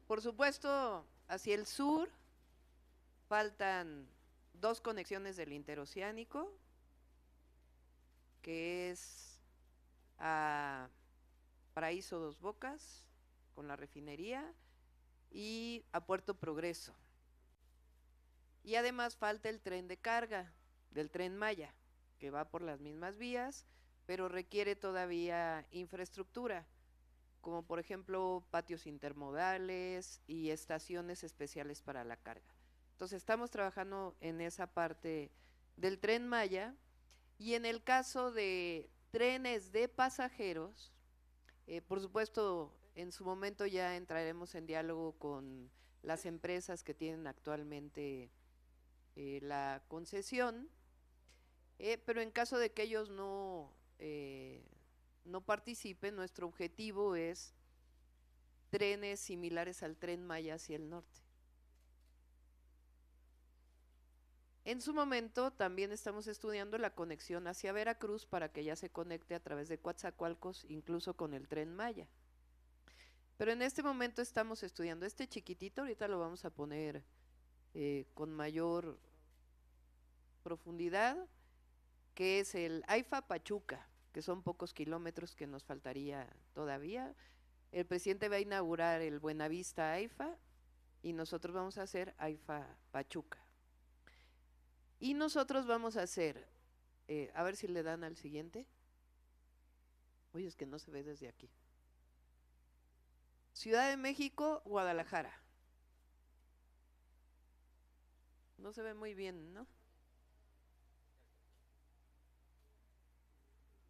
Por supuesto, hacia el sur faltan dos conexiones del interoceánico, que es a Paraíso Dos Bocas, con la refinería, y a Puerto Progreso. Y además falta el tren de carga del Tren Maya, que va por las mismas vías, pero requiere todavía infraestructura, como por ejemplo patios intermodales y estaciones especiales para la carga. Entonces estamos trabajando en esa parte del Tren Maya, y en el caso de trenes de pasajeros, por supuesto, en su momento ya entraremos en diálogo con las empresas que tienen actualmente la concesión, pero en caso de que ellos no participen, nuestro objetivo es trenes similares al Tren Maya hacia el norte. En su momento también estamos estudiando la conexión hacia Veracruz para que ya se conecte a través de Coatzacoalcos, incluso con el Tren Maya. Pero en este momento estamos estudiando este chiquitito, ahorita lo vamos a poner con mayor profundidad, que es el AIFA Pachuca, que son pocos kilómetros que nos faltaría todavía. El presidente va a inaugurar el Buenavista AIFA y nosotros vamos a hacer AIFA Pachuca. Y nosotros vamos a hacer, a ver si le dan al siguiente. Oye, es que no se ve desde aquí. Ciudad de México, Guadalajara. No se ve muy bien, ¿no?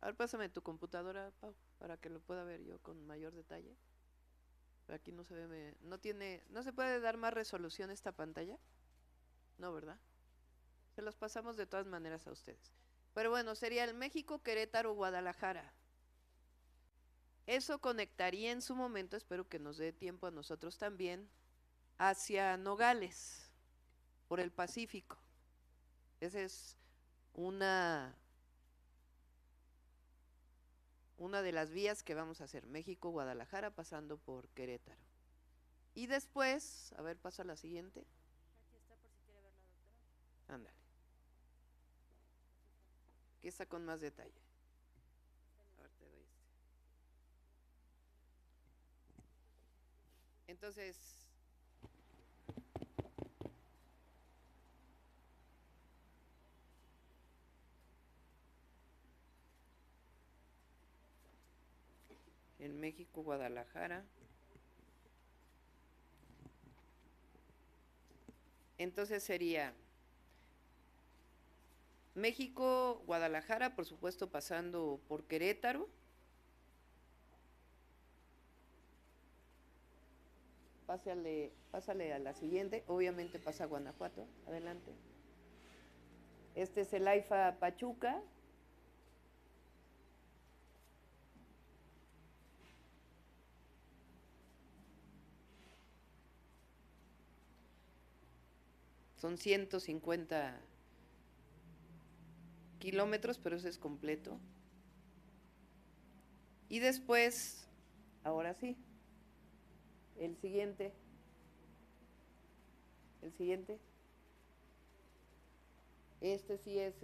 A ver, pásame tu computadora, Pau, para que lo pueda ver yo con mayor detalle. Aquí no se ve, no se puede dar más resolución esta pantalla. No, ¿verdad? Se los pasamos de todas maneras a ustedes. Pero bueno, sería el México, Querétaro, Guadalajara. Eso conectaría en su momento, espero que nos dé tiempo a nosotros también, hacia Nogales, por el Pacífico. Esa es una de las vías que vamos a hacer, México, Guadalajara, pasando por Querétaro. Y después, a ver, pasa la siguiente. Aquí está por si quiere ver la doctora. Ándale. Aquí está con más detalle. A ver, te doy este. Entonces, en México, Guadalajara. Entonces sería México, Guadalajara, por supuesto pasando por Querétaro. Pásale a la siguiente, obviamente pasa a Guanajuato, adelante. Este es el AIFA Pachuca. Son 150 kilómetros, pero ese es completo. Y después, ahora sí, el siguiente. Este sí es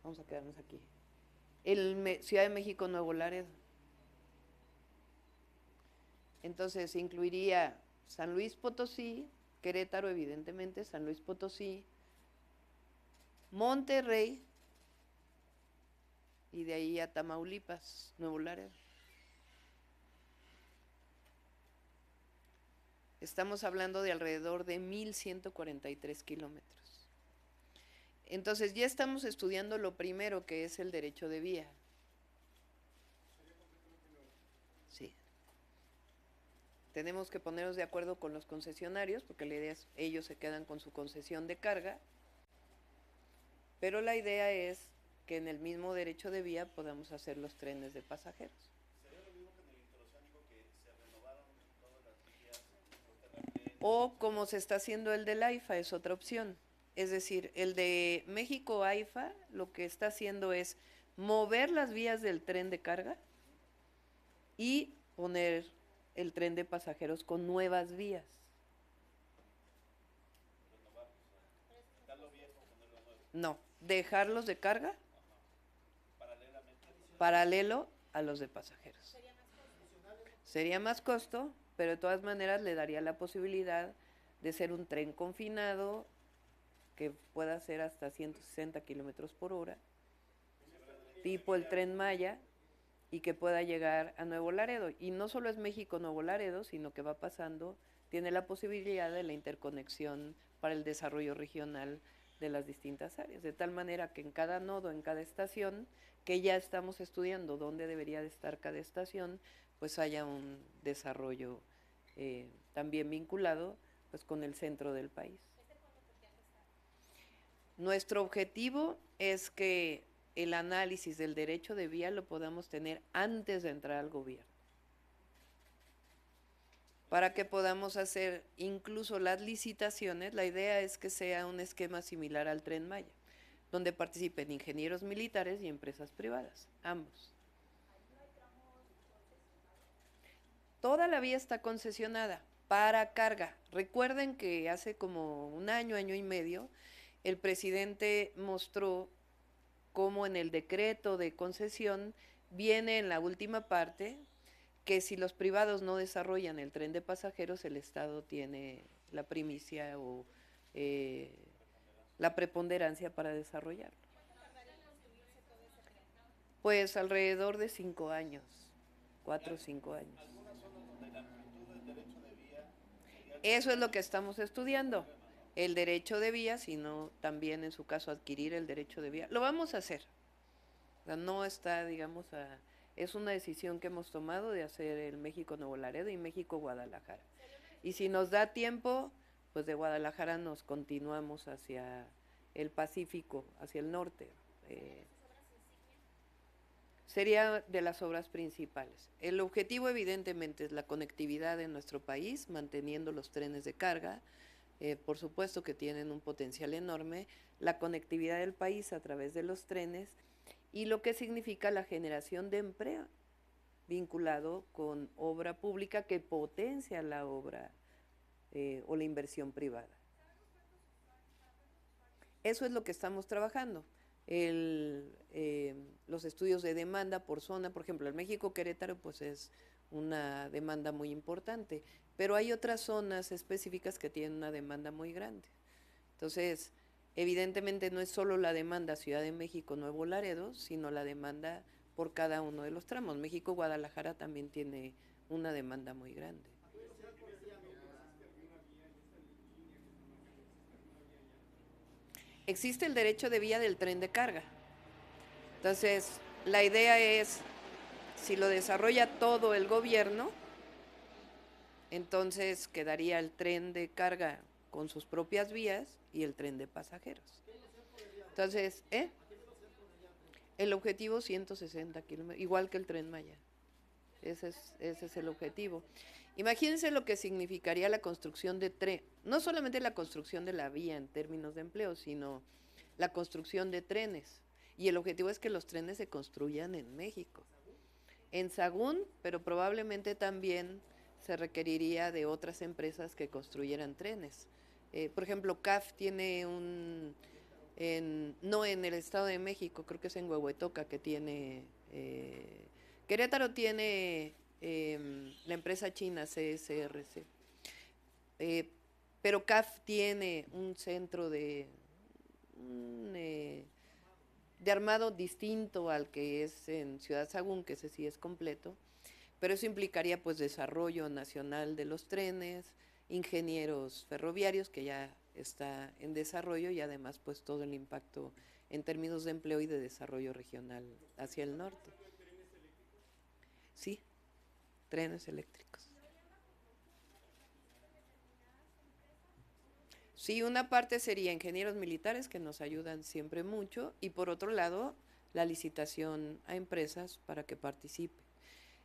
vamos a quedarnos aquí, Ciudad de México, Nuevo Laredo. Entonces incluiría San Luis Potosí, Querétaro evidentemente, San Luis Potosí, Monterrey y de ahí a Tamaulipas, Nuevo Laredo. Estamos hablando de alrededor de 1,143 kilómetros. Entonces ya estamos estudiando lo primero, que es el derecho de vía. Sí. Tenemos que ponernos de acuerdo con los concesionarios, porque la idea es ellos se quedan con su concesión de carga, pero la idea es que en el mismo derecho de vía podamos hacer los trenes de pasajeros. ¿Sería lo mismo que en el interoceánico, que se renovaron todas las vías fuertemente? O como se está haciendo el del AIFA, es otra opción. Es decir, el de México AIFA lo que está haciendo es mover las vías del tren de carga y poner el tren de pasajeros con nuevas vías. No, dejarlos de carga paralelo a los de pasajeros. Sería más costo, pero de todas maneras le daría la posibilidad de ser un tren confinado que pueda ser hasta 160 kilómetros por hora, tipo el Tren Maya, y que pueda llegar a Nuevo Laredo. Y no solo es México-Nuevo Laredo, sino que va pasando, tiene la posibilidad de la interconexión para el desarrollo regional de las distintas áreas, de tal manera que en cada nodo, en cada estación, que ya estamos estudiando dónde debería de estar cada estación, pues haya un desarrollo también vinculado pues con el centro del país. Nuestro objetivo es que el análisis del derecho de vía lo podamos tener antes de entrar al gobierno, para que podamos hacer incluso las licitaciones. La idea es que sea un esquema similar al Tren Maya, donde participen ingenieros militares y empresas privadas, ambos. Toda la vía está concesionada para carga. Recuerden que hace como un año, año y medio, el presidente mostró cómo en el decreto de concesión viene en la última parte que si los privados no desarrollan el tren de pasajeros, el Estado tiene la primicia o la preponderancia para desarrollarlo. Pues alrededor de 5 años, 4 o 5 años. Eso es lo que estamos estudiando, el derecho de vía, sino también en su caso adquirir el derecho de vía. Lo vamos a hacer, o sea, no está, digamos, es una decisión que hemos tomado de hacer el México-Nuevo Laredo y México-Guadalajara. Y si nos da tiempo, pues de Guadalajara nos continuamos hacia el Pacífico, hacia el norte. Sería de las obras principales. El objetivo evidentemente es la conectividad en nuestro país, manteniendo los trenes de carga, por supuesto que tienen un potencial enorme, la conectividad del país a través de los trenes y lo que significa la generación de empleo vinculado con obra pública que potencia la obra o la inversión privada. Eso es lo que estamos trabajando. Los estudios de demanda por zona, por ejemplo, en México-Querétaro pues es una demanda muy importante, pero hay otras zonas específicas que tienen una demanda muy grande. Entonces, evidentemente no es solo la demanda Ciudad de México-Nuevo Laredo, sino la demanda por cada uno de los tramos. México-Guadalajara también tiene una demanda muy grande. Existe el derecho de vía del tren de carga. Entonces, la idea es, si lo desarrolla todo el gobierno, entonces quedaría el tren de carga con sus propias vías y el tren de pasajeros. Entonces, el objetivo 160 kilómetros, igual que el Tren Maya. Ese es el objetivo. Imagínense lo que significaría la construcción de tren, no solamente la construcción de la vía en términos de empleo, sino la construcción de trenes. Y el objetivo es que los trenes se construyan en México. En Sagún, pero probablemente también se requeriría de otras empresas que construyeran trenes. Por ejemplo, CAF tiene no en el Estado de México, creo que es en Huehuetoca que tiene, Querétaro tiene la empresa china CSRC, pero CAF tiene un centro de armado distinto al que es en Ciudad Sagún, que ese sí es completo, pero eso implicaría pues desarrollo nacional de los trenes, ingenieros ferroviarios que ya está en desarrollo y además pues todo el impacto en términos de empleo y de desarrollo regional hacia el norte. Sí, trenes eléctricos. Sí, una parte sería ingenieros militares que nos ayudan siempre mucho y por otro lado la licitación a empresas para que participen.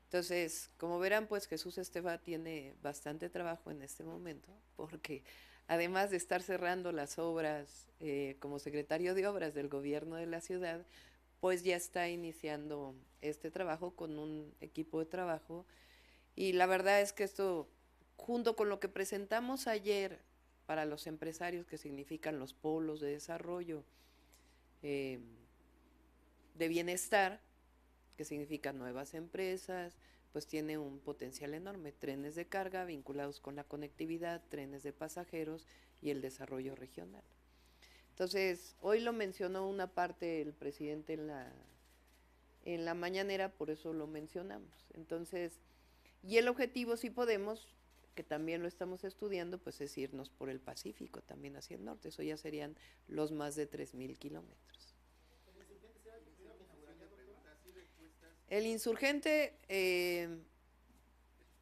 Entonces, como verán, pues Jesús Esteva tiene bastante trabajo en este momento porque además de estar cerrando las obras como secretario de obras del gobierno de la ciudad, pues ya está iniciando este trabajo con un equipo de trabajo Y la verdad es que esto, junto con lo que presentamos ayer para los empresarios, que significan los polos de desarrollo, eh, de bienestar, que significan nuevas empresas, pues tiene un potencial enorme. Trenes de carga vinculados con la conectividad, trenes de pasajeros y el desarrollo regional. Entonces, hoy lo mencionó una parte el presidente en la mañanera, por eso lo mencionamos. Entonces, y el objetivo, si podemos, que también lo estamos estudiando, pues es irnos por el Pacífico, también hacia el norte. Eso ya serían los más de 3,000 kilómetros. El insurgente,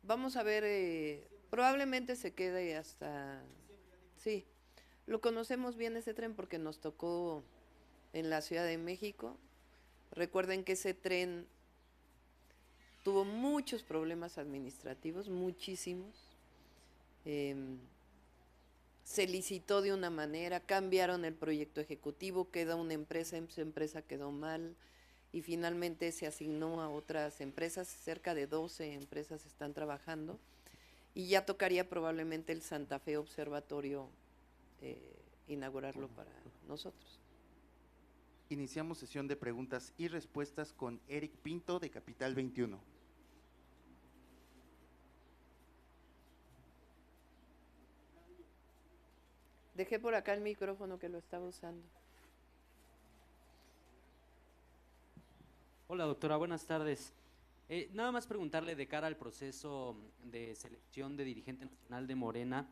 vamos a ver, probablemente se quede hasta... Sí, lo conocemos bien ese tren porque nos tocó en la Ciudad de México. Recuerden que ese tren tuvo muchos problemas administrativos, muchísimos. Se licitó de una manera, cambiaron el proyecto ejecutivo, quedó una empresa, esa empresa quedó mal y finalmente se asignó a otras empresas, cerca de 12 empresas están trabajando y ya tocaría probablemente el Santa Fe Observatorio inaugurarlo para nosotros. Iniciamos sesión de preguntas y respuestas con Eric Pinto de Capital 21. Dejé por acá el micrófono que lo estaba usando. Hola doctora, buenas tardes. Nada más preguntarle de cara al proceso de selección de dirigente nacional de Morena,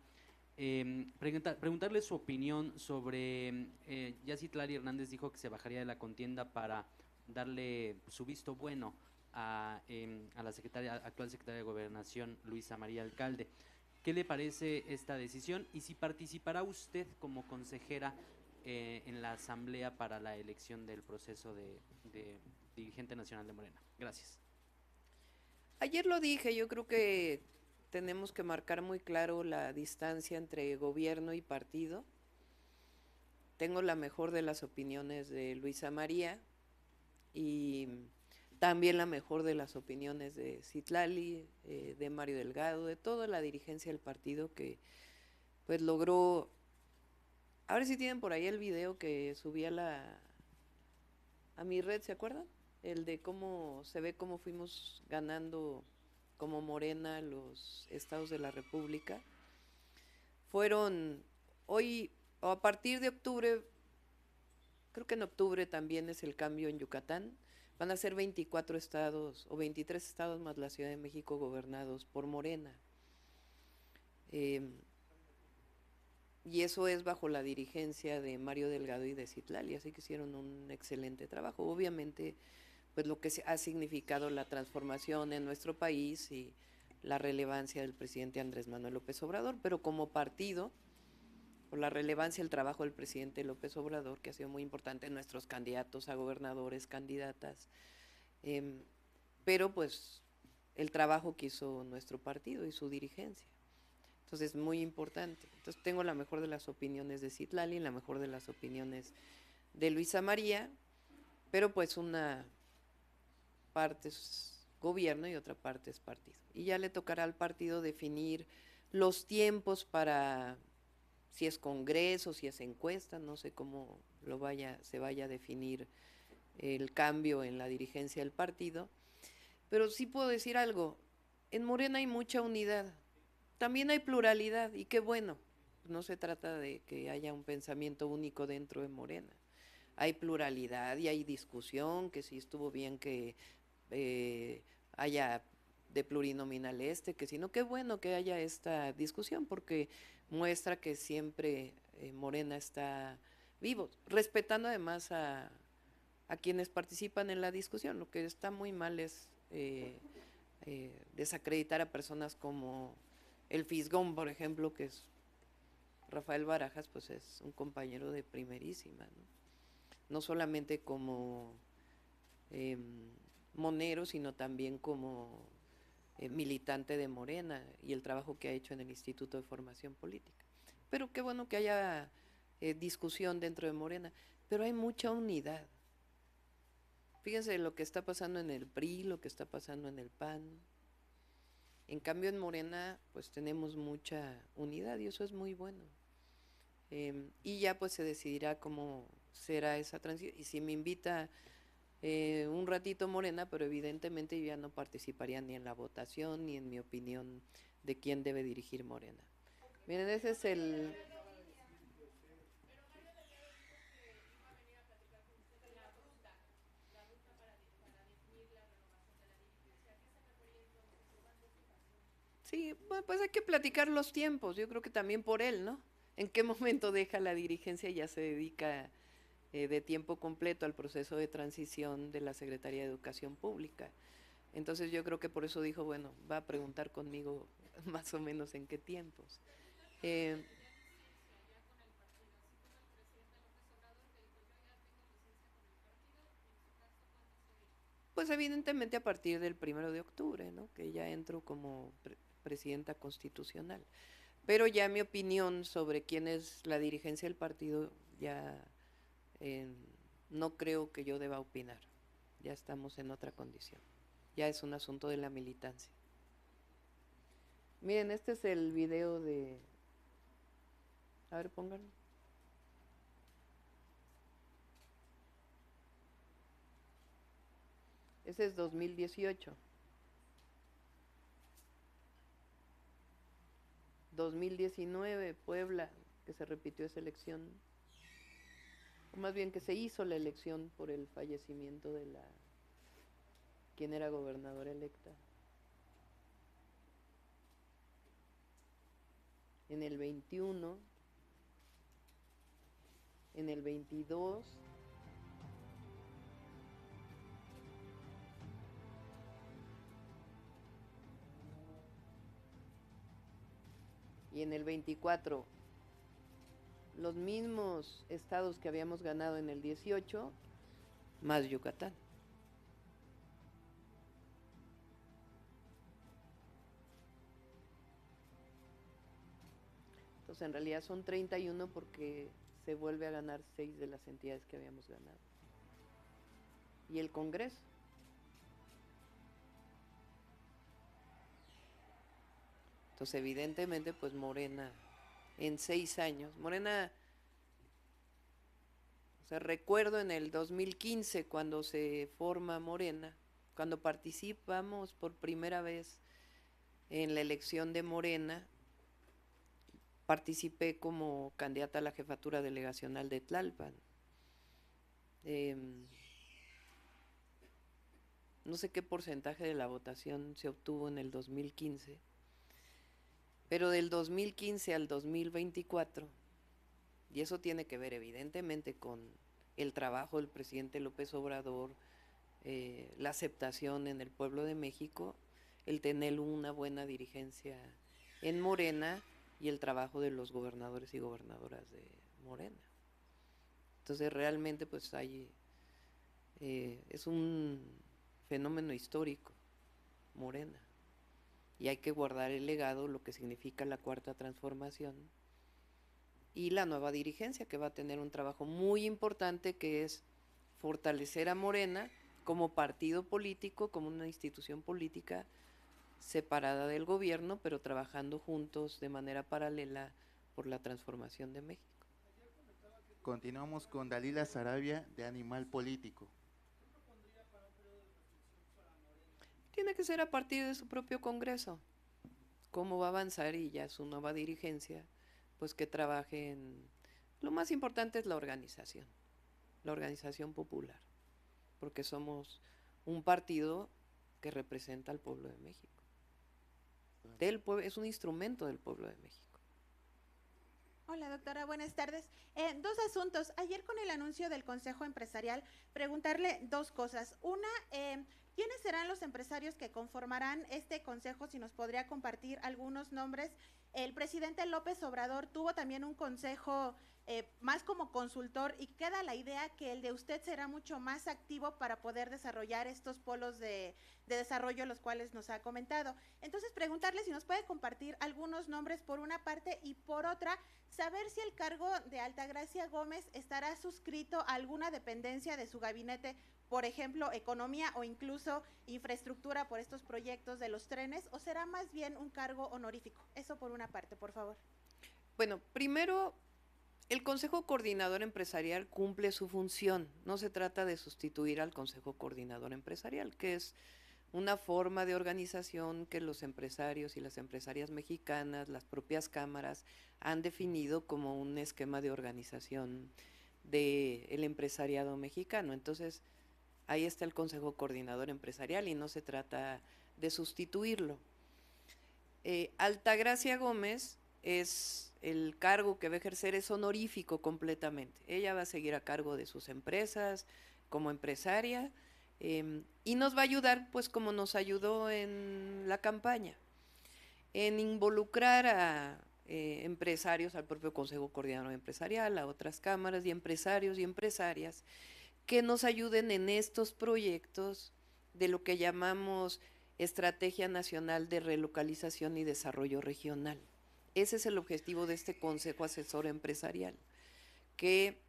preguntarle su opinión sobre, ya Citlali Hernández dijo que se bajaría de la contienda para darle su visto bueno a la actual secretaria de Gobernación, Luisa María Alcalde. ¿Qué le parece esta decisión y si participará usted como consejera en la asamblea para la elección del proceso de dirigente nacional de Morena? Gracias. Ayer lo dije, yo creo que tenemos que marcar muy claro la distancia entre gobierno y partido. Tengo la mejor de las opiniones de Luisa María y también la mejor de las opiniones de Citlali, de Mario Delgado, de toda la dirigencia del partido que pues logró. A ver si tienen por ahí el video que subí a mi red, ¿se acuerdan? El de cómo se ve cómo fuimos ganando como Morena los estados de la República. Fueron hoy, o a partir de octubre, creo que en octubre también es el cambio en Yucatán, van a ser 24 estados o 23 estados más la Ciudad de México gobernados por Morena. Y eso es bajo la dirigencia de Mario Delgado y de Citlali, así que hicieron un excelente trabajo. Obviamente, pues lo que ha significado la transformación en nuestro país y la relevancia del presidente Andrés Manuel López Obrador, pero como partido, por la relevancia del trabajo del presidente López Obrador, que ha sido muy importante en nuestros candidatos a gobernadores, candidatas, pero pues el trabajo que hizo nuestro partido y su dirigencia. Entonces, muy importante. Entonces, tengo la mejor de las opiniones de Citlali, la mejor de las opiniones de Luisa María, pero pues una parte es gobierno y otra parte es partido. Y ya le tocará al partido definir los tiempos para, si es congreso, si es encuesta, no sé cómo se vaya a definir el cambio en la dirigencia del partido. Pero sí puedo decir algo, en Morena hay mucha unidad. También hay pluralidad y qué bueno, no se trata de que haya un pensamiento único dentro de Morena. Hay pluralidad y hay discusión, que sí estuvo bien que haya de plurinominal que si no, qué bueno que haya esta discusión porque muestra que siempre Morena está vivo, respetando además a quienes participan en la discusión. Lo que está muy mal es desacreditar a personas como el Fisgón, por ejemplo, que es Rafael Barajas, pues es un compañero de primerísima, no solamente como monero, sino también como militante de Morena y el trabajo que ha hecho en el Instituto de Formación Política. Pero qué bueno que haya discusión dentro de Morena, pero hay mucha unidad. Fíjense lo que está pasando en el PRI, lo que está pasando en el PAN. En cambio, en Morena, pues tenemos mucha unidad y eso es muy bueno. Y ya pues se decidirá cómo será esa transición. Y si me invita un ratito Morena, pero evidentemente yo ya no participaría ni en la votación ni en mi opinión de quién debe dirigir Morena. Miren, ese es el... Sí, bueno, pues hay que platicar los tiempos, yo creo que también por él, ¿no? ¿En qué momento deja la dirigencia y ya se dedica de tiempo completo al proceso de transición de la Secretaría de Educación Pública? Entonces yo creo que por eso dijo, bueno, va a preguntar conmigo más o menos en qué tiempos. Eh, pues evidentemente a partir del 1 de octubre, ¿no? Que ya entro como presidenta constitucional. Pero ya mi opinión sobre quién es la dirigencia del partido ya eh, no creo que yo deba opinar. Ya estamos en otra condición. Ya es un asunto de la militancia. Miren, este es el video de... A ver, pónganlo. Ese es 2018. 2019, Puebla, que se repitió esa elección. O más bien que se hizo la elección por el fallecimiento de la... quien era gobernadora electa. En el 21, en el 22, y en el 24, los mismos estados que habíamos ganado en el 18, más Yucatán. Entonces, en realidad son 31 porque se vuelve a ganar 6 de las entidades que habíamos ganado. Y el Congreso. Entonces, evidentemente, pues Morena, en 6 años, Morena, o sea, recuerdo en el 2015 cuando se forma Morena, cuando participamos por primera vez en la elección de Morena, participé como candidata a la jefatura delegacional de Tlalpan. No sé qué porcentaje de la votación se obtuvo en el 2015, pero del 2015 al 2024, y eso tiene que ver evidentemente con el trabajo del presidente López Obrador, la aceptación en el pueblo de México, el tener una buena dirigencia en Morena y el trabajo de los gobernadores y gobernadoras de Morena. Entonces realmente pues hay, es un fenómeno histórico, Morena, y hay que guardar el legado, lo que significa la cuarta transformación y la nueva dirigencia que va a tener un trabajo muy importante que es fortalecer a Morena como partido político, como una institución política separada del gobierno, pero trabajando juntos de manera paralela por la transformación de México. Continuamos con Dalila Sarabia, de Animal Político. Tiene que ser a partir de su propio Congreso, cómo va a avanzar y ya su nueva dirigencia, pues que trabaje en... Lo más importante es la organización popular, porque somos un partido que representa al pueblo de México. Es un instrumento del pueblo de México. Hola, doctora, buenas tardes. 2 asuntos. Ayer con el anuncio del Consejo Empresarial, preguntarle 2 cosas. Una, ¿quiénes serán los empresarios que conformarán este consejo? Si nos podría compartir algunos nombres. el presidente López Obrador tuvo también un consejo más como consultor y queda la idea que el de usted será mucho más activo para poder desarrollar estos polos de desarrollo los cuales nos ha comentado. Entonces, preguntarle si nos puede compartir algunos nombres por una parte y por otra, saber si el cargo de Altagracia Gómez estará suscrito a alguna dependencia de su gabinete, por ejemplo, economía o incluso infraestructura por estos proyectos de los trenes, o será más bien un cargo honorífico. Eso por una parte, por favor. Bueno, primero, el Consejo Coordinador Empresarial cumple su función. No se trata de sustituir al Consejo Coordinador Empresarial, que es una forma de organización que los empresarios y las empresarias mexicanas, las propias cámaras, han definido como un esquema de organización del empresariado mexicano. Entonces, ahí está el Consejo Coordinador Empresarial y no se trata de sustituirlo. Altagracia Gómez es el cargo que va a ejercer, es honorífico completamente. Ella va a seguir a cargo de sus empresas como empresaria y nos va a ayudar, pues como nos ayudó en la campaña, en involucrar a empresarios, al propio Consejo Coordinador Empresarial, a otras cámaras y empresarios y empresarias que nos ayuden en estos proyectos de lo que llamamos Estrategia Nacional de Relocalización y Desarrollo Regional. Ese es el objetivo de este Consejo Asesor Empresarial, que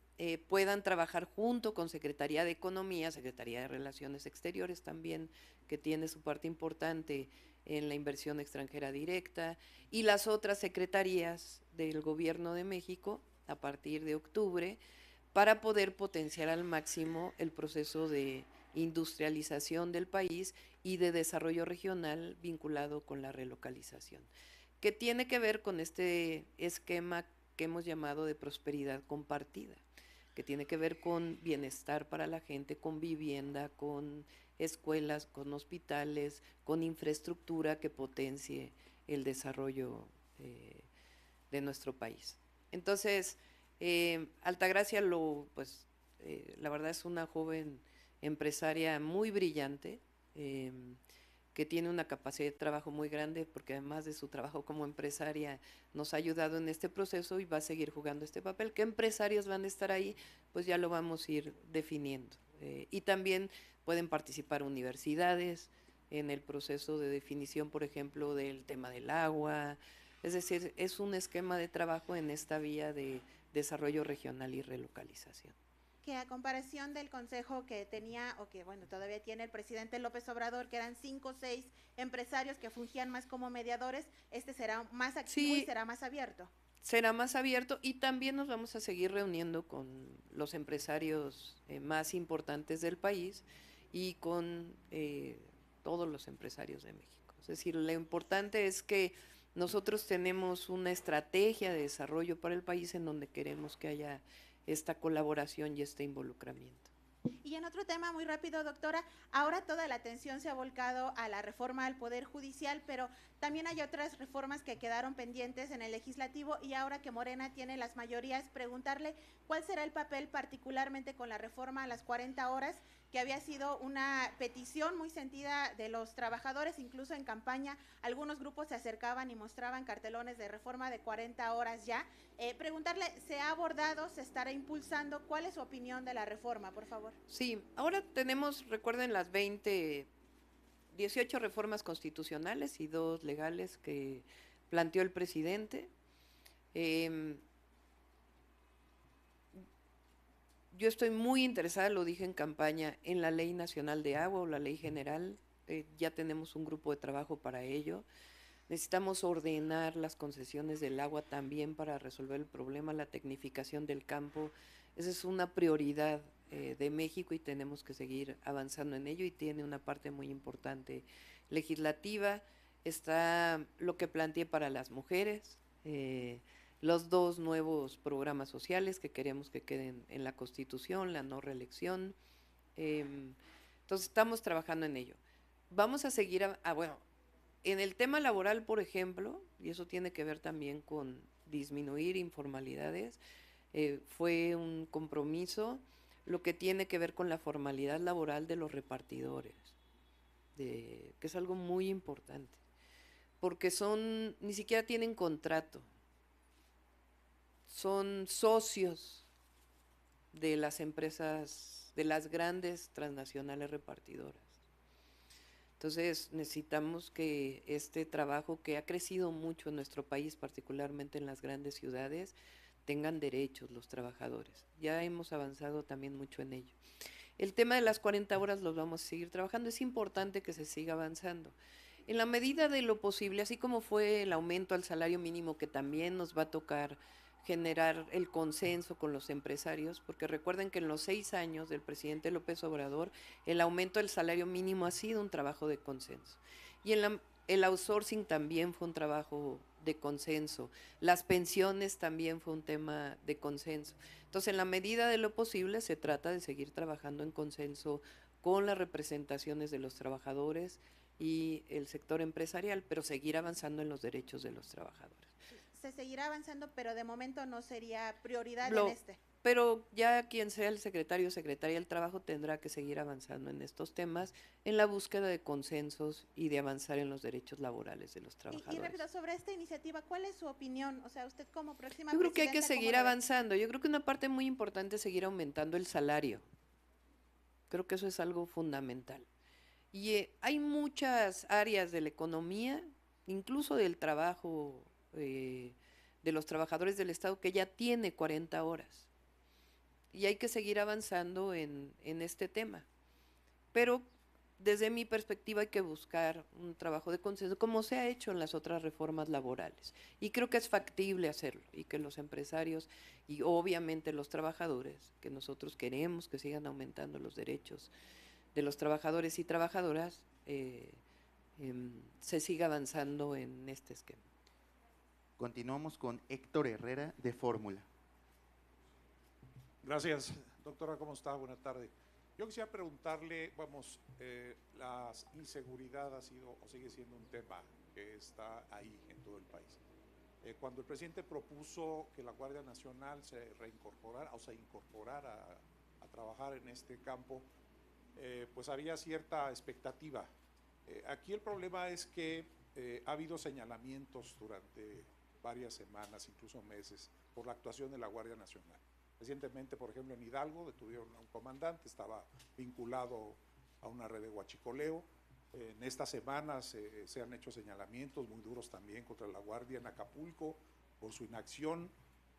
puedan trabajar junto con Secretaría de Economía, Secretaría de Relaciones Exteriores también, que tiene su parte importante en la inversión extranjera directa, y las otras secretarías del Gobierno de México a partir de octubre, para poder potenciar al máximo el proceso de industrialización del país y de desarrollo regional vinculado con la relocalización, que tiene que ver con este esquema que hemos llamado de prosperidad compartida, que tiene que ver con bienestar para la gente, con vivienda, con escuelas, con hospitales, con infraestructura que potencie el desarrollo de nuestro país. Entonces, Altagracia, la verdad es una joven empresaria muy brillante, que tiene una capacidad de trabajo muy grande, porque además de su trabajo como empresaria nos ha ayudado en este proceso y va a seguir jugando este papel. ¿Qué empresarios van a estar ahí? Pues ya lo vamos a ir definiendo. Y también pueden participar universidades en el proceso de definición, por ejemplo, del tema del agua. Es decir, es un esquema de trabajo en esta vía de desarrollo regional y relocalización. Que a comparación del consejo que tenía, o que bueno, todavía tiene el presidente López Obrador, que eran 5 o 6 empresarios que fungían más como mediadores, este será más activo y será más abierto. Será más abierto y también nos vamos a seguir reuniendo con los empresarios más importantes del país y con todos los empresarios de México. Es decir, lo importante es que nosotros tenemos una estrategia de desarrollo para el país en donde queremos que haya esta colaboración y este involucramiento. Y en otro tema muy rápido, doctora, ahora toda la atención se ha volcado a la reforma al Poder Judicial, pero también hay otras reformas que quedaron pendientes en el Legislativo y ahora que Morena tiene las mayorías, preguntarle cuál será el papel particularmente con la reforma a las 40 horas, que había sido una petición muy sentida de los trabajadores, incluso en campaña, algunos grupos se acercaban y mostraban cartelones de reforma de 40 horas ya. Preguntarle, ¿se ha abordado, se estará impulsando? ¿Cuál es su opinión de la reforma, por favor? Sí, ahora tenemos, recuerden, las 18 reformas constitucionales y 2 legales que planteó el presidente. Yo estoy muy interesada, lo dije en campaña, en la Ley Nacional de Agua o la Ley General. Ya tenemos un grupo de trabajo para ello. Necesitamos ordenar las concesiones del agua también para resolver el problema, la tecnificación del campo. Esa es una prioridad de México y tenemos que seguir avanzando en ello, y tiene una parte muy importante legislativa. Está lo que planteé para las mujeres, los 2 nuevos programas sociales que queremos que queden en la Constitución, la no reelección. Entonces estamos trabajando en ello. Vamos a seguir, bueno, en el tema laboral, por ejemplo, y eso tiene que ver también con disminuir informalidades, fue un compromiso lo que tiene que ver con la formalidad laboral de los repartidores, que es algo muy importante, porque ni siquiera tienen contrato, son socios de las empresas, de las grandes transnacionales repartidoras. Entonces necesitamos que este trabajo que ha crecido mucho en nuestro país, particularmente en las grandes ciudades, tengan derechos los trabajadores. Ya hemos avanzado también mucho en ello. El tema de las 40 horas los vamos a seguir trabajando, es importante que se siga avanzando. En la medida de lo posible, así como fue el aumento al salario mínimo, que también nos va a tocar generar el consenso con los empresarios, porque recuerden que en los 6 años del presidente López Obrador, el aumento del salario mínimo ha sido un trabajo de consenso. Y el outsourcing también fue un trabajo de consenso, las pensiones también fue un tema de consenso. Entonces, en la medida de lo posible, se trata de seguir trabajando en consenso con las representaciones de los trabajadores y el sector empresarial, pero seguir avanzando en los derechos de los trabajadores. Se seguirá avanzando, pero de momento no sería prioridad Lo- en este. Pero ya quien sea el secretario o secretaria del trabajo tendrá que seguir avanzando en estos temas, en la búsqueda de consensos y de avanzar en los derechos laborales de los Y trabajadores. rápido, sobre esta iniciativa, ¿cuál es su opinión? O sea, usted como próxima Yo creo que hay que presidenta, ¿cómo seguir lo ve? avanzando. Yo creo que una parte muy importante es seguir aumentando el salario. Creo que eso es algo fundamental. Y hay muchas áreas de la economía, incluso del trabajo de los trabajadores del Estado, que ya tiene 40 horas. Y hay que seguir avanzando en este tema. Pero desde mi perspectiva hay que buscar un trabajo de consenso, como se ha hecho en las otras reformas laborales. Y creo que es factible hacerlo, y que los empresarios y obviamente los trabajadores, que nosotros queremos que sigan aumentando los derechos de los trabajadores y trabajadoras, se siga avanzando en este esquema. Continuamos con Héctor Herrera de Fórmula. Gracias, doctora, ¿cómo está? Buenas tardes. Yo quisiera preguntarle, vamos, la inseguridad ha sido o sigue siendo un tema que está ahí en todo el país. Cuando el presidente propuso que la Guardia Nacional se reincorporara o se incorporara a trabajar en este campo, pues había cierta expectativa. Aquí el problema es que ha habido señalamientos durante varias semanas, incluso meses, por la actuación de la Guardia Nacional. Recientemente, por ejemplo, en Hidalgo detuvieron a un comandante, estaba vinculado a una red de huachicoleo. En estas semanas se han hecho señalamientos muy duros también contra la Guardia en Acapulco por su inacción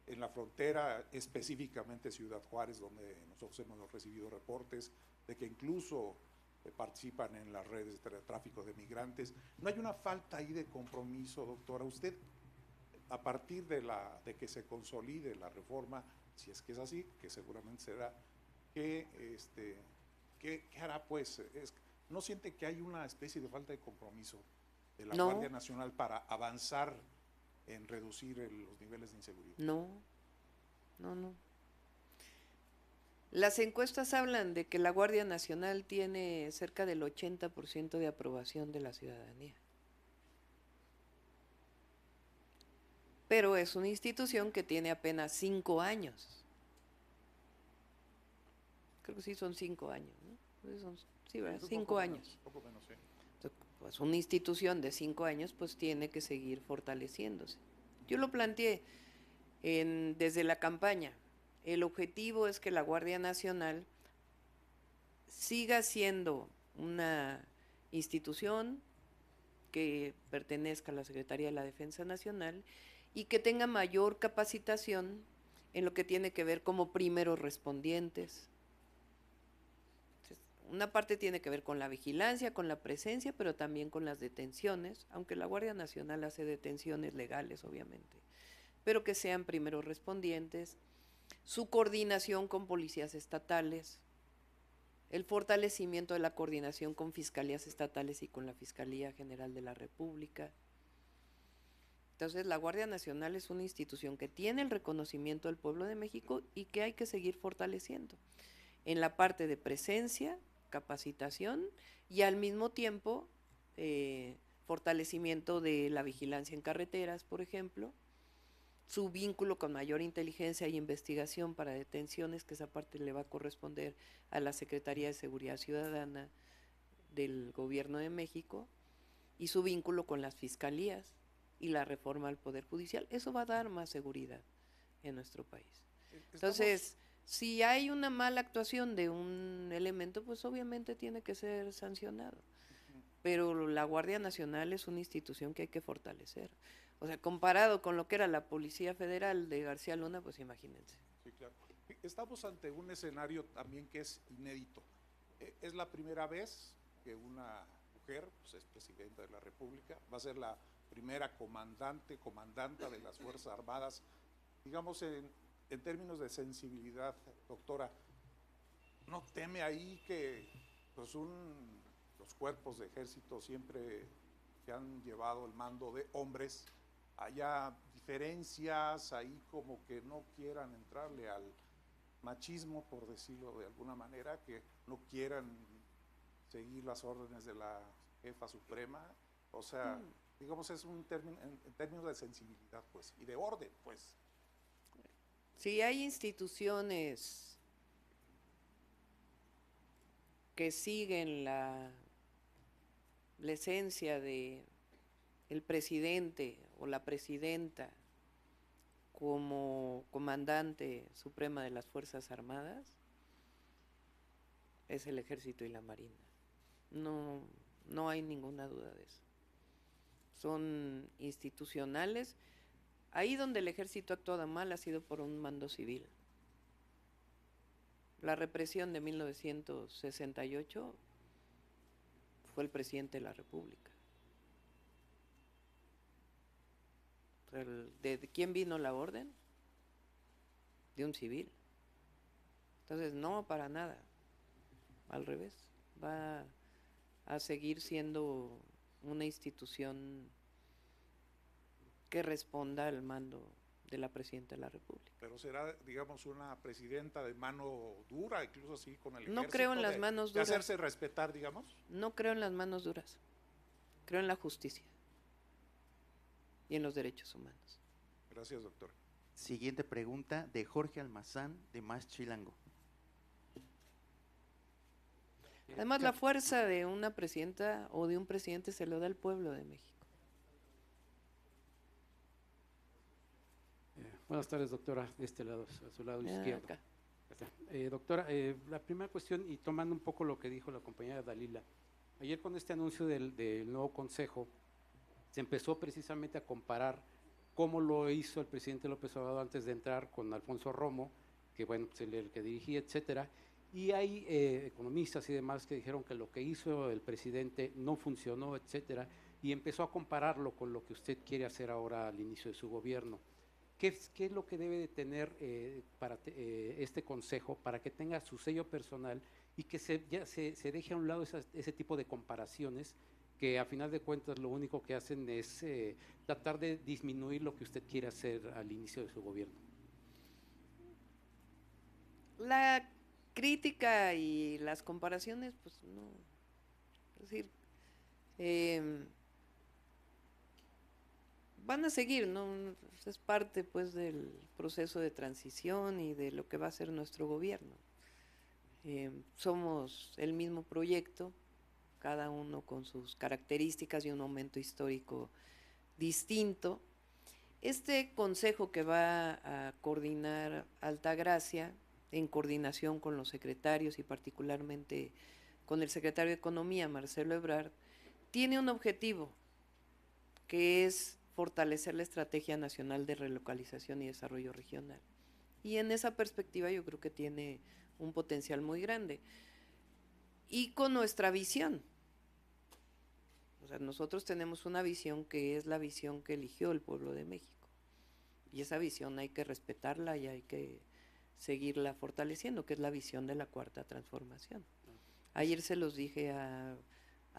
en la frontera, específicamente Ciudad Juárez, donde nosotros hemos recibido reportes de que incluso participan en las redes de tráfico de migrantes. ¿No hay una falta ahí de compromiso, doctora? Usted, a partir de que se consolide la reforma, si es que es así, que seguramente será, ¿qué hará pues? ¿No siente que hay una especie de falta de compromiso de la No. Guardia Nacional para avanzar en reducir los niveles de inseguridad? No. Las encuestas hablan de que la Guardia Nacional tiene cerca del 80% de aprobación de la ciudadanía. Pero es una institución que tiene apenas 5 años. Creo que sí son 5 años, ¿no? Sí, ¿verdad? 5 años. Poco menos, sí. Entonces, pues una institución de 5 años pues tiene que seguir fortaleciéndose. Yo lo planteé desde la campaña. El objetivo es que la Guardia Nacional siga siendo una institución que pertenezca a la Secretaría de la Defensa Nacional y que tenga mayor capacitación en lo que tiene que ver como primeros respondientes. Una parte tiene que ver con la vigilancia, con la presencia, pero también con las detenciones, aunque la Guardia Nacional hace detenciones legales, obviamente, pero que sean primeros respondientes, su coordinación con policías estatales, el fortalecimiento de la coordinación con fiscalías estatales y con la Fiscalía General de la República. Entonces, la Guardia Nacional es una institución que tiene el reconocimiento del pueblo de México y que hay que seguir fortaleciendo en la parte de presencia, capacitación y al mismo tiempo fortalecimiento de la vigilancia en carreteras, por ejemplo, su vínculo con mayor inteligencia y investigación para detenciones, que esa parte le va a corresponder a la Secretaría de Seguridad Ciudadana del Gobierno de México, y su vínculo con las fiscalías y la reforma al Poder Judicial. Eso va a dar más seguridad en nuestro país. Entonces, si hay una mala actuación de un elemento, pues obviamente tiene que ser sancionado. Pero la Guardia Nacional es una institución que hay que fortalecer. O sea, comparado con lo que era la Policía Federal de García Luna, pues imagínense. Sí, claro. Estamos ante un escenario también que es inédito. Es la primera vez que una mujer pues, es presidenta de la República, va a ser la primera comandanta de las Fuerzas Armadas. Digamos, en términos de sensibilidad, doctora, ¿no teme ahí que pues, los cuerpos de ejército siempre que han llevado el mando de hombres, haya diferencias ahí como que no quieran entrarle al machismo, por decirlo de alguna manera, que no quieran seguir las órdenes de la jefa suprema? O sea, digamos, es un término, en términos de sensibilidad, pues, y de orden, pues. Si hay instituciones que siguen la esencia de el presidente o la presidenta como comandante suprema de las Fuerzas Armadas, es el Ejército y la Marina. No hay ninguna duda de eso. Son institucionales. Ahí donde el Ejército ha actuado mal ha sido por un mando civil. La represión de 1968 fue el presidente de la República. ¿De quién vino la orden? De un civil. Entonces, no, para nada. Al revés. Va a seguir siendo una institución que responda al mando de la presidenta de la República. Pero será, digamos, una presidenta de mano dura, incluso así con el ejército. No creo en las manos duras. De hacerse respetar, digamos. No creo en las manos duras. Creo en la justicia y en los derechos humanos. Gracias, doctor. Siguiente pregunta de Jorge Almazán, de Más Chilango. Además, la fuerza de una presidenta o de un presidente se lo da el pueblo de México. Buenas tardes, doctora, de este lado, a su lado izquierdo. Acá. Doctora, la primera cuestión, y tomando un poco lo que dijo la compañera Dalila, ayer con este anuncio del nuevo consejo, se empezó precisamente a comparar cómo lo hizo el presidente López Obrador antes de entrar con Alfonso Romo, que bueno, pues el que dirigía, etcétera, y hay economistas y demás que dijeron que lo que hizo el presidente no funcionó, etcétera, y empezó a compararlo con lo que usted quiere hacer ahora al inicio de su gobierno. ¿Qué es lo que debe de tener este consejo para que tenga su sello personal y que se deje a un lado ese tipo de comparaciones que a final de cuentas lo único que hacen es tratar de disminuir lo que usted quiere hacer al inicio de su gobierno? La crítica y las comparaciones, pues no. Es decir, van a seguir, ¿no? Es parte pues del proceso de transición y de lo que va a ser nuestro gobierno. Somos el mismo proyecto, cada uno con sus características y un momento histórico distinto. Este consejo que va a coordinar Altagracia, en coordinación con los secretarios y particularmente con el secretario de Economía, Marcelo Ebrard, tiene un objetivo, que es fortalecer la Estrategia Nacional de Relocalización y Desarrollo Regional. Y en esa perspectiva yo creo que tiene un potencial muy grande. Y con nuestra visión. O sea, nosotros tenemos una visión que es la visión que eligió el pueblo de México. Y esa visión hay que respetarla y hay que seguirla fortaleciendo, que es la visión de la Cuarta Transformación. Ayer se los dije a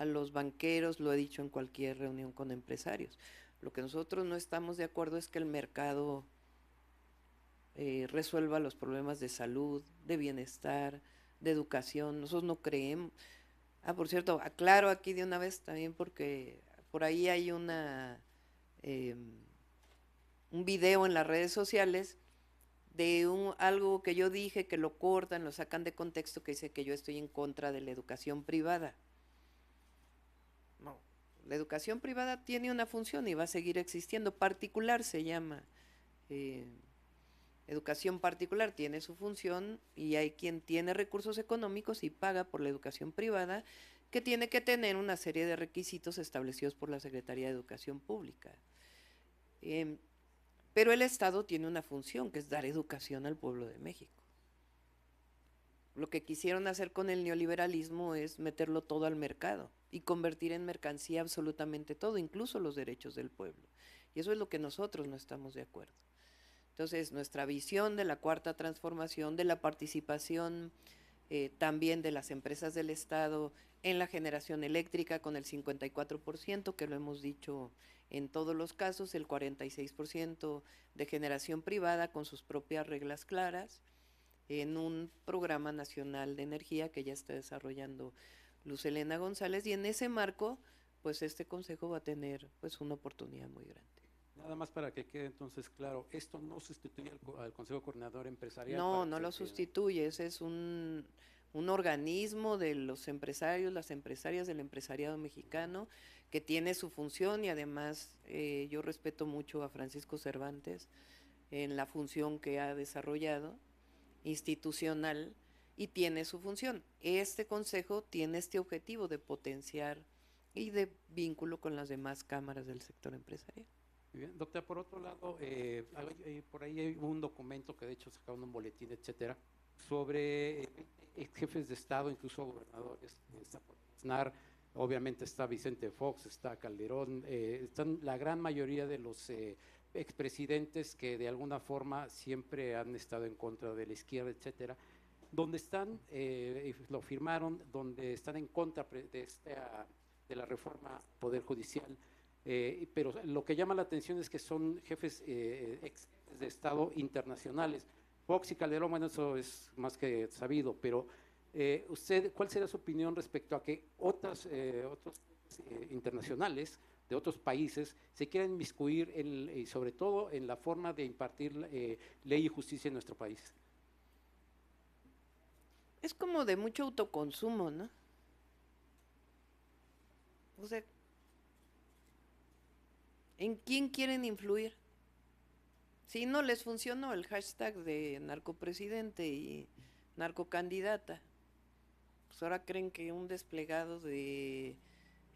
los banqueros, lo he dicho en cualquier reunión con empresarios. Lo que nosotros no estamos de acuerdo es que el mercado resuelva los problemas de salud, de bienestar, de educación. Nosotros no creemos. Por cierto, aclaro aquí de una vez también porque por ahí hay un video en las redes sociales de algo que yo dije, que lo cortan, lo sacan de contexto, que dice que yo estoy en contra de la educación privada. No, La educación privada tiene una función y va a seguir existiendo. Particular se llama. Educación particular tiene su función y hay quien tiene recursos económicos y paga por la educación privada, que tiene que tener una serie de requisitos establecidos por la Secretaría de Educación Pública. Pero el Estado tiene una función, que es dar educación al pueblo de México. Lo que quisieron hacer con el neoliberalismo es meterlo todo al mercado y convertir en mercancía absolutamente todo, incluso los derechos del pueblo. Y eso es lo que nosotros no estamos de acuerdo. Entonces, nuestra visión de la cuarta transformación, de la participación también de las empresas del Estado en la generación eléctrica con el 54%, que lo hemos dicho en todos los casos, el 46% de generación privada con sus propias reglas claras, en un programa nacional de energía que ya está desarrollando Luz Helena González, y en ese marco, pues este consejo va a tener pues una oportunidad muy grande. Nada más para que quede entonces claro, esto no sustituye al Consejo Coordinador Empresarial. No, no lo sustituye, ese es un organismo de los empresarios, las empresarias del empresariado mexicano, que tiene su función, y además yo respeto mucho a Francisco Cervantes en la función que ha desarrollado, institucional, y tiene su función. Este consejo tiene este objetivo de potenciar y de vínculo con las demás cámaras del sector empresarial. Muy bien, doctora, por otro lado, por ahí hay un documento que de hecho sacaron un boletín, etcétera, sobre jefes de Estado, incluso gobernadores. Está Aznar, obviamente está Vicente Fox, está Calderón, están la gran mayoría de los expresidentes que de alguna forma siempre han estado en contra de la izquierda, etcétera, donde están, lo firmaron, donde están en contra de la reforma Poder Judicial. Pero lo que llama la atención es que son jefes ex de Estado internacionales. Fox y Calderón, bueno, eso es más que sabido, pero usted, ¿cuál sería su opinión respecto a que otros internacionales de otros países se quieran inmiscuir y sobre todo en la forma de impartir ley y justicia en nuestro país? Es como de mucho autoconsumo, ¿no? O sea, ¿en quién quieren influir? Si no les funcionó el hashtag de narcopresidente y narcocandidata, pues ahora creen que un desplegado de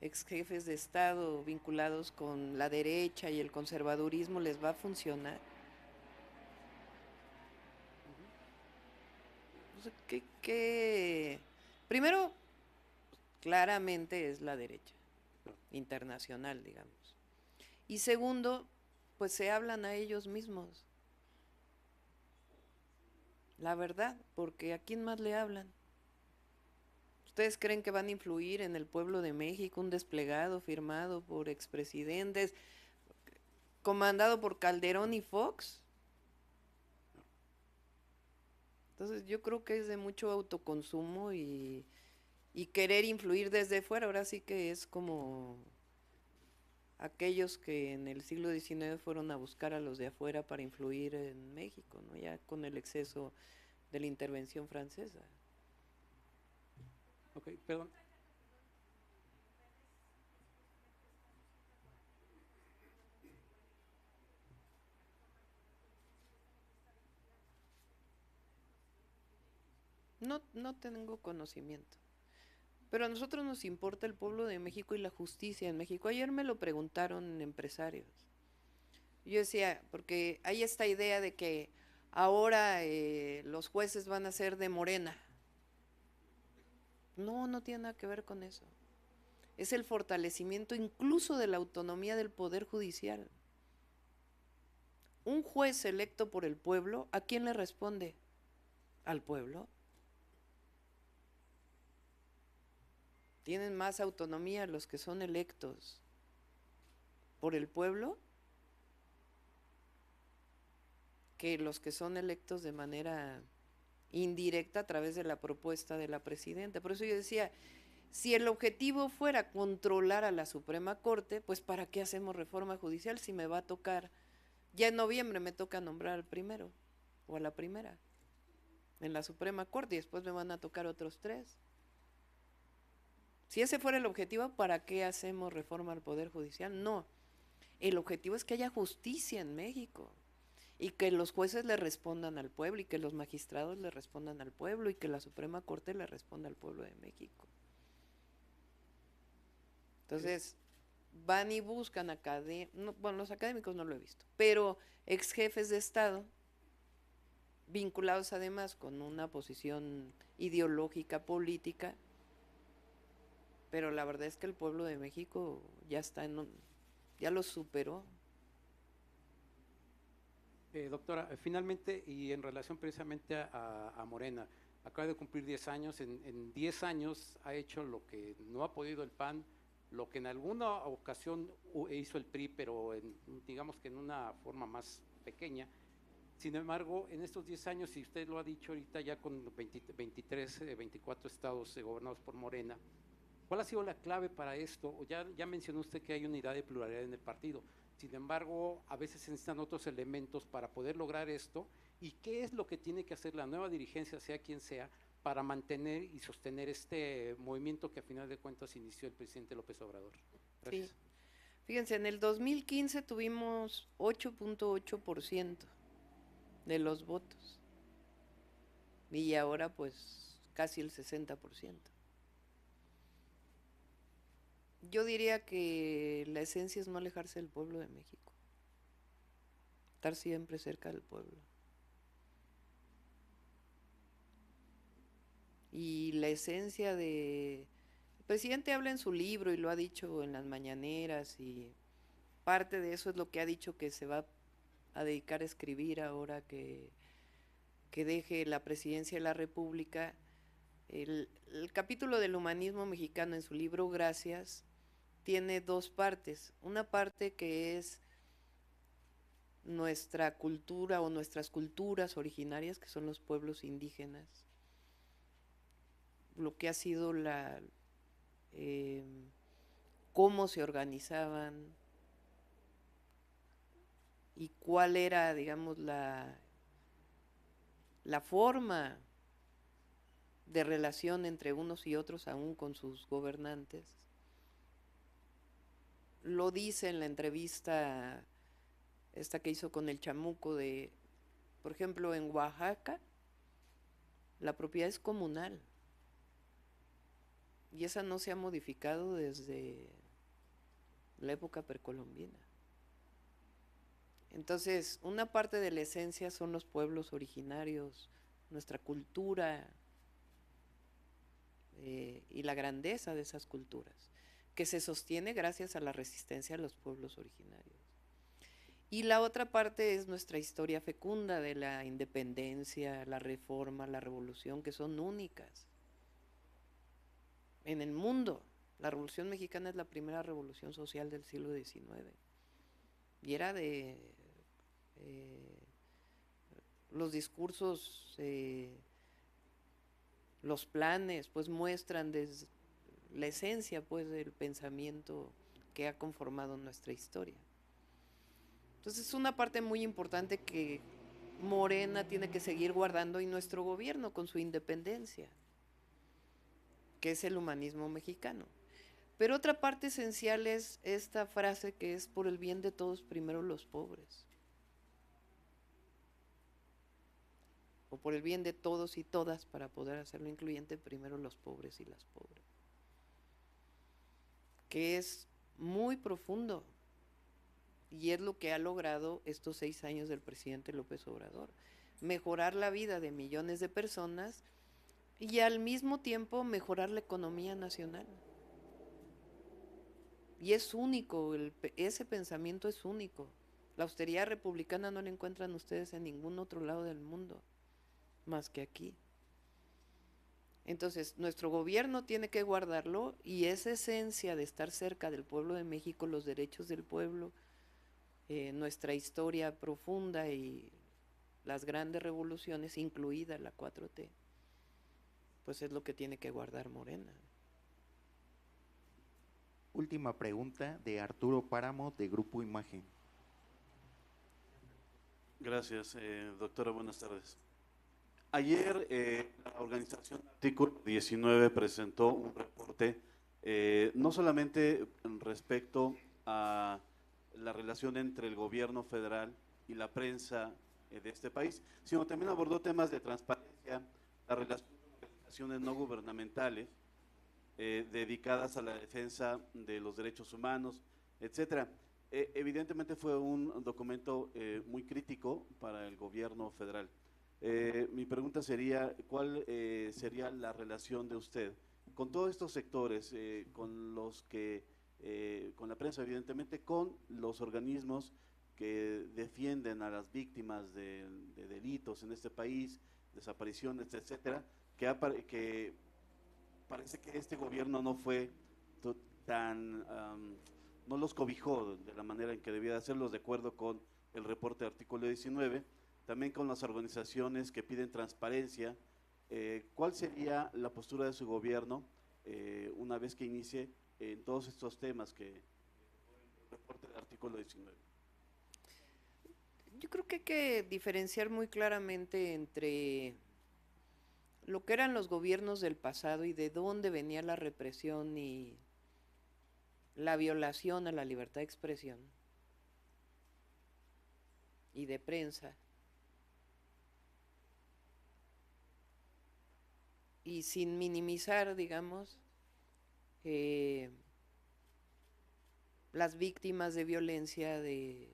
ex jefes de Estado vinculados con la derecha y el conservadurismo les va a funcionar. O sea, primero, claramente es la derecha internacional, digamos. Y segundo, pues se hablan a ellos mismos. La verdad, porque ¿a quién más le hablan? ¿Ustedes creen que van a influir en el pueblo de México un desplegado firmado por expresidentes, comandado por Calderón y Fox? Entonces yo creo que es de mucho autoconsumo y querer influir desde fuera. Ahora sí que es como aquellos que en el siglo XIX fueron a buscar a los de afuera para influir en México, ¿no? Ya con el exceso de la intervención francesa. Ok, perdón. No tengo conocimiento. Pero a nosotros nos importa el pueblo de México y la justicia en México. Ayer me lo preguntaron empresarios. Yo decía, porque hay esta idea de que ahora los jueces van a ser de Morena. No tiene nada que ver con eso. Es el fortalecimiento incluso de la autonomía del Poder Judicial. Un juez electo por el pueblo, ¿a quién le responde? ¿Al pueblo? Tienen más autonomía los que son electos por el pueblo que los que son electos de manera indirecta a través de la propuesta de la presidenta. Por eso yo decía, si el objetivo fuera controlar a la Suprema Corte, pues ¿para qué hacemos reforma judicial si me va a tocar? Ya en noviembre me toca nombrar al primero o a la primera en la Suprema Corte y después me van a tocar otros 3. Si ese fuera el objetivo, ¿para qué hacemos reforma al Poder Judicial? No. El objetivo es que haya justicia en México y que los jueces le respondan al pueblo y que los magistrados le respondan al pueblo y que la Suprema Corte le responda al pueblo de México. Entonces, van y buscan bueno, los académicos no lo he visto, pero ex jefes de Estado, vinculados además con una posición ideológica, política, pero la verdad es que el pueblo de México ya está ya lo superó. Doctora, finalmente, y en relación precisamente a Morena, acaba de cumplir 10 años, en 10 años ha hecho lo que no ha podido el PAN, lo que en alguna ocasión hizo el PRI, pero digamos que en una forma más pequeña. Sin embargo, en estos 10 años, y usted lo ha dicho ahorita ya con 23, 24 estados gobernados por Morena, ¿cuál ha sido la clave para esto? Ya mencionó usted que hay unidad y pluralidad en el partido. Sin embargo, a veces se necesitan otros elementos para poder lograr esto. ¿Y qué es lo que tiene que hacer la nueva dirigencia, sea quien sea, para mantener y sostener este movimiento que a final de cuentas inició el presidente López Obrador? Gracias. Sí. Fíjense, en el 2015 tuvimos 8.8% de los votos y ahora pues casi el 60%. Yo diría que la esencia es no alejarse del pueblo de México, estar siempre cerca del pueblo. Y la esencia el presidente habla en su libro y lo ha dicho en las mañaneras y parte de eso es lo que ha dicho que se va a dedicar a escribir ahora que deje la presidencia de la República. El capítulo del humanismo mexicano en su libro Gracias tiene dos partes. Una parte que es nuestra cultura o nuestras culturas originarias, que son los pueblos indígenas, lo que ha sido cómo se organizaban y cuál era, digamos, la forma de relación entre unos y otros, aún con sus gobernantes. Lo dice en la entrevista esta que hizo con el Chamuco por ejemplo, en Oaxaca, la propiedad es comunal. Y esa no se ha modificado desde la época precolombina. Entonces, una parte de la esencia son los pueblos originarios, nuestra cultura y la grandeza de esas culturas, que se sostiene gracias a la resistencia de los pueblos originarios. Y la otra parte es nuestra historia fecunda de la independencia, la reforma, la revolución, que son únicas en el mundo. La Revolución Mexicana es la primera revolución social del siglo XIX y era de los discursos, los planes, pues muestran la esencia pues del pensamiento que ha conformado nuestra historia. Entonces es una parte muy importante que Morena tiene que seguir guardando y nuestro gobierno con su independencia, que es el humanismo mexicano. Pero otra parte esencial es esta frase que es: por el bien de todos, primero los pobres. O por el bien de todos y todas, para poder hacerlo incluyente, primero los pobres y las pobres. Que es muy profundo y es lo que ha logrado estos 6 años del presidente López Obrador: mejorar la vida de millones de personas y al mismo tiempo mejorar la economía nacional. Y es único, ese pensamiento es único. La austeridad republicana no la encuentran ustedes en ningún otro lado del mundo, más que aquí. Entonces, nuestro gobierno tiene que guardarlo, y esa esencia de estar cerca del pueblo de México, los derechos del pueblo, nuestra historia profunda y las grandes revoluciones, incluida la 4T, pues es lo que tiene que guardar Morena. Última pregunta de Arturo Páramo, de Grupo Imagen. Gracias, doctora, buenas tardes. Ayer la organización Artículo 19 presentó un reporte no solamente respecto a la relación entre el gobierno federal y la prensa de este país, sino también abordó temas de transparencia, la relación con organizaciones no gubernamentales dedicadas a la defensa de los derechos humanos, etcétera. Evidentemente fue un documento muy crítico para el gobierno federal. Mi pregunta sería, ¿cuál sería la relación de usted con todos estos sectores, con los que, con la prensa evidentemente, con los organismos que defienden a las víctimas de delitos en este país, desapariciones, etcétera, que parece que este gobierno no fue tan, no los cobijó de la manera en que debía de hacerlos, de acuerdo con el reporte de artículo 19, también con las organizaciones que piden transparencia? ¿Cuál sería la postura de su gobierno una vez que inicie en todos estos temas que el reporte del artículo 19? Yo creo que hay que diferenciar muy claramente entre lo que eran los gobiernos del pasado y de dónde venía la represión y la violación a la libertad de expresión y de prensa, y sin minimizar, digamos, las víctimas de violencia, de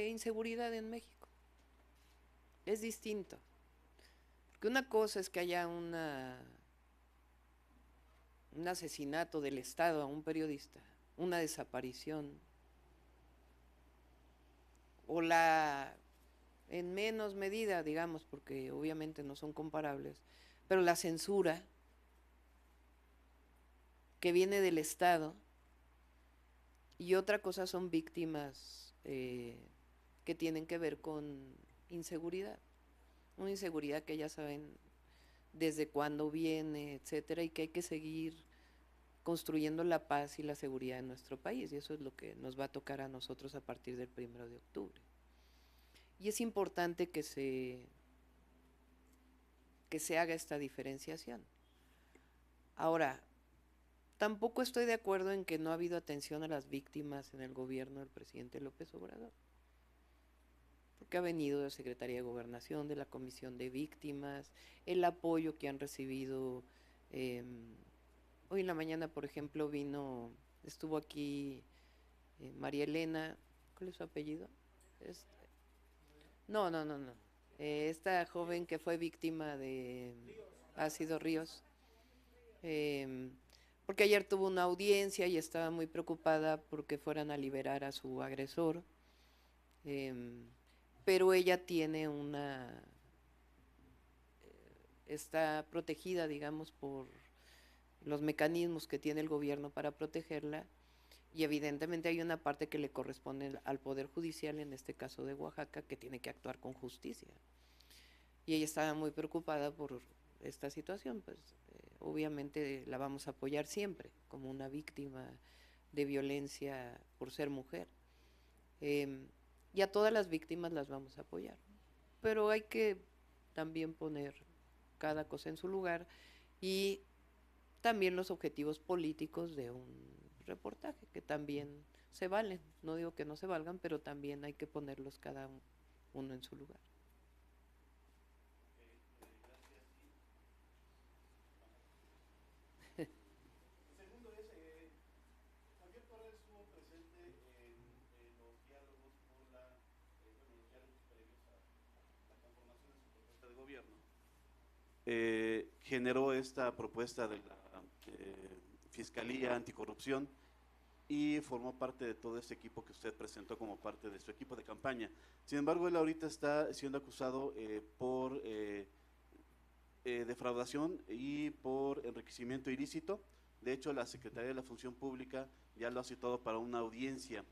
inseguridad en México. Es distinto. Porque una cosa es que haya un asesinato del Estado a un periodista, una desaparición, o en menos medida, digamos, porque obviamente no son comparables, pero la censura que viene del Estado, y otra cosa son víctimas que tienen que ver con inseguridad, una inseguridad que ya saben desde cuándo viene, etcétera, y que hay que seguir construyendo la paz y la seguridad en nuestro país, y eso es lo que nos va a tocar a nosotros a partir del 1 de octubre. Y es importante que se haga esta diferenciación. Ahora, tampoco estoy de acuerdo en que no ha habido atención a las víctimas en el gobierno del presidente López Obrador, porque ha venido de la Secretaría de Gobernación, de la Comisión de Víctimas, el apoyo que han recibido. Hoy en la mañana, por ejemplo, estuvo aquí María Elena, ¿cuál es su apellido? No. Esta joven que fue víctima de Ácido Ríos, porque ayer tuvo una audiencia y estaba muy preocupada porque fueran a liberar a su agresor, pero ella tiene está protegida, digamos, por los mecanismos que tiene el gobierno para protegerla, y evidentemente hay una parte que le corresponde al Poder Judicial, en este caso de Oaxaca, que tiene que actuar con justicia. Y ella estaba muy preocupada por esta situación, pues obviamente la vamos a apoyar siempre como una víctima de violencia por ser mujer. Y a todas las víctimas las vamos a apoyar, pero hay que también poner cada cosa en su lugar, y también los objetivos políticos de un reportaje, que también se valen, no digo que no se valgan, pero también hay que ponerlos cada uno en su lugar. Segundo es, Javier Correa estuvo presente en los diálogos por los diálogos previos a la conformación de su propuesta de gobierno. Generó esta propuesta de la Fiscalía Anticorrupción y formó parte de todo este equipo que usted presentó como parte de su equipo de campaña. Sin embargo, él ahorita está siendo acusado por defraudación y por enriquecimiento ilícito. De hecho, la Secretaría de la Función Pública ya lo ha citado para una audiencia.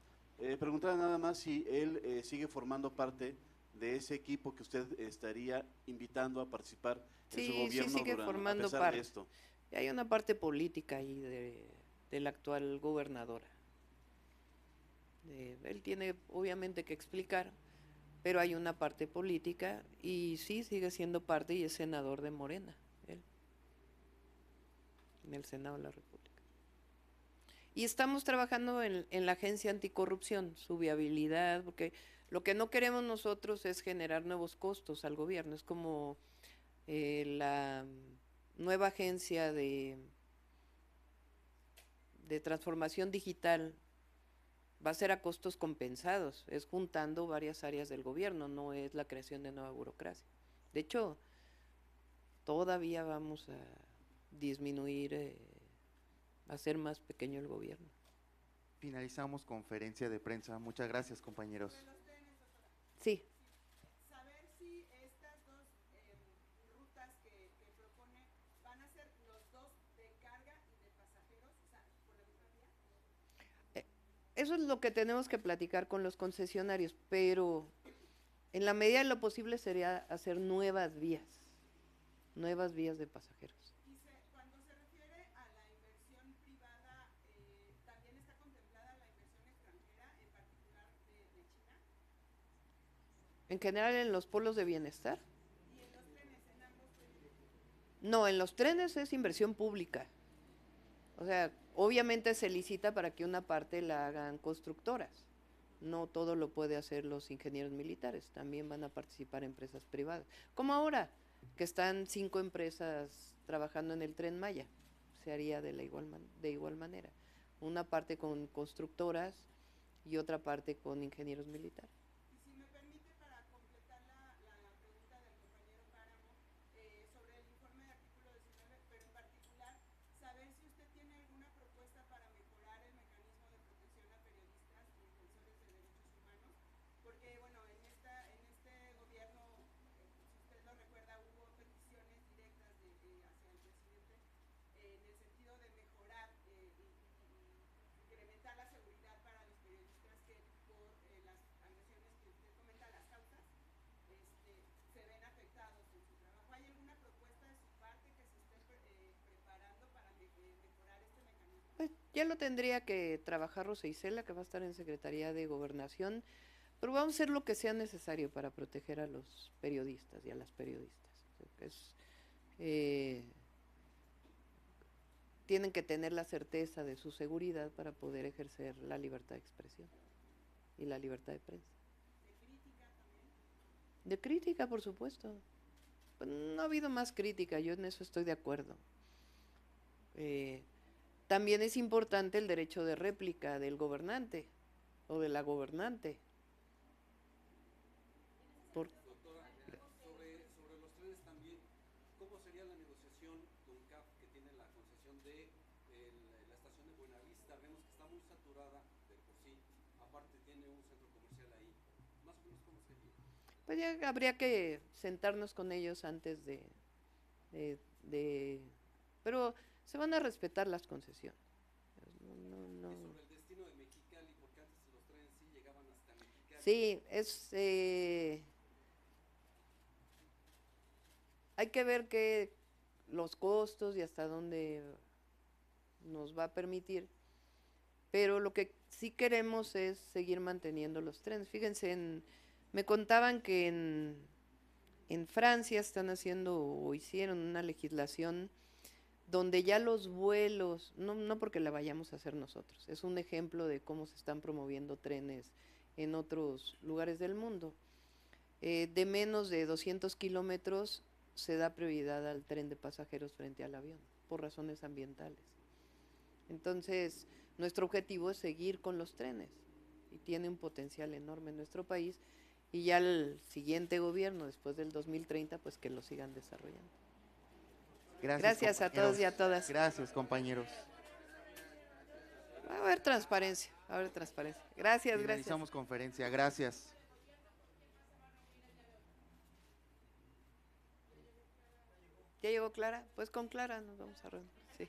Preguntarle nada más si él sigue formando parte de ese equipo que usted estaría invitando a participar en su gobierno. Sí, sigue formando a pesar parte. de esto. Y hay una parte política ahí de la actual gobernadora. Él tiene obviamente que explicar, pero hay una parte política, y sí, sigue siendo parte y es senador de Morena, él. en el Senado de la República. Y estamos trabajando en la agencia anticorrupción, su viabilidad, porque lo que no queremos nosotros es generar nuevos costos al gobierno. Es como la nueva agencia de transformación digital va a ser a costos compensados, es juntando varias áreas del gobierno, no es la creación de nueva burocracia. De hecho, todavía vamos a disminuir, a hacer más pequeño el gobierno. Finalizamos conferencia de prensa. Muchas gracias, compañeros. Sí. Saber si estas dos rutas que propone van a ser los dos de carga y de pasajeros, o sea, por la misma vía. Eso es lo que tenemos que platicar con los concesionarios, pero en la medida de lo posible sería hacer nuevas vías de pasajeros. Cuando se refiere a la inversión privada, ¿también está contemplada la inversión extranjera, en particular de China? En general en los polos de bienestar. ¿Y en los trenes, en ambos trenes? No, en los trenes es inversión pública. O sea, obviamente se licita para que una parte la hagan constructoras. No todo lo puede hacer los ingenieros militares, también van a participar empresas privadas. Como ahora, que están 5 empresas trabajando en el Tren Maya, se haría de igual manera. Una parte con constructoras y otra parte con ingenieros militares. Y si me permite, para completar la pregunta del compañero Páramo, sobre el informe de artículo 19, pero en particular, saber si usted tiene alguna propuesta para mejorar el mecanismo de protección a periodistas y defensores de derechos humanos, porque bueno, en este gobierno, si usted lo recuerda, hubo peticiones directas hacia el presidente en el sentido de mejorar y incrementar la seguridad para los periodistas que por las agresiones que usted comenta, las causas, se ven afectados en su trabajo. ¿Hay alguna propuesta de su parte que se esté preparando para mejorar este mecanismo? Pues ya lo tendría que trabajar Rosa Isela, que va a estar en Secretaría de Gobernación, pero vamos a hacer lo que sea necesario para proteger a los periodistas y a las periodistas. Tienen que tener la certeza de su seguridad para poder ejercer la libertad de expresión y la libertad de prensa. ¿De crítica también? De crítica, por supuesto. Pues no ha habido más crítica, yo en eso estoy de acuerdo. También es importante el derecho de réplica del gobernante o de la gobernante. Doctora, sobre los trenes también, ¿cómo sería la negociación con CAF, que tiene la concesión de la estación de Buenavista? Vemos que está muy saturada de por sí, aparte tiene un centro comercial ahí. Más o menos, ¿cómo sería? Pues ya habría que sentarnos con ellos antes pero se van a respetar las concesiones. No. Y sobre el destino de Mexicali, porque antes los trenes sí llegaban hasta Mexicali. Sí, hay que ver los costos y hasta dónde nos va a permitir, pero lo que sí queremos es seguir manteniendo los trenes. Fíjense, me contaban que en Francia están haciendo o hicieron una legislación donde ya los vuelos, no porque la vayamos a hacer nosotros, es un ejemplo de cómo se están promoviendo trenes en otros lugares del mundo. De menos de 200 kilómetros se da prioridad al tren de pasajeros frente al avión, por razones ambientales. Entonces, nuestro objetivo es seguir con los trenes, y tiene un potencial enorme en nuestro país, y ya el siguiente gobierno, después del 2030, pues que lo sigan desarrollando. Gracias a todos y a todas. Gracias, compañeros. Va a haber transparencia, Gracias. Finalizamos conferencia. Gracias. ¿Ya llegó Clara? Pues con Clara nos vamos a reunir. Sí.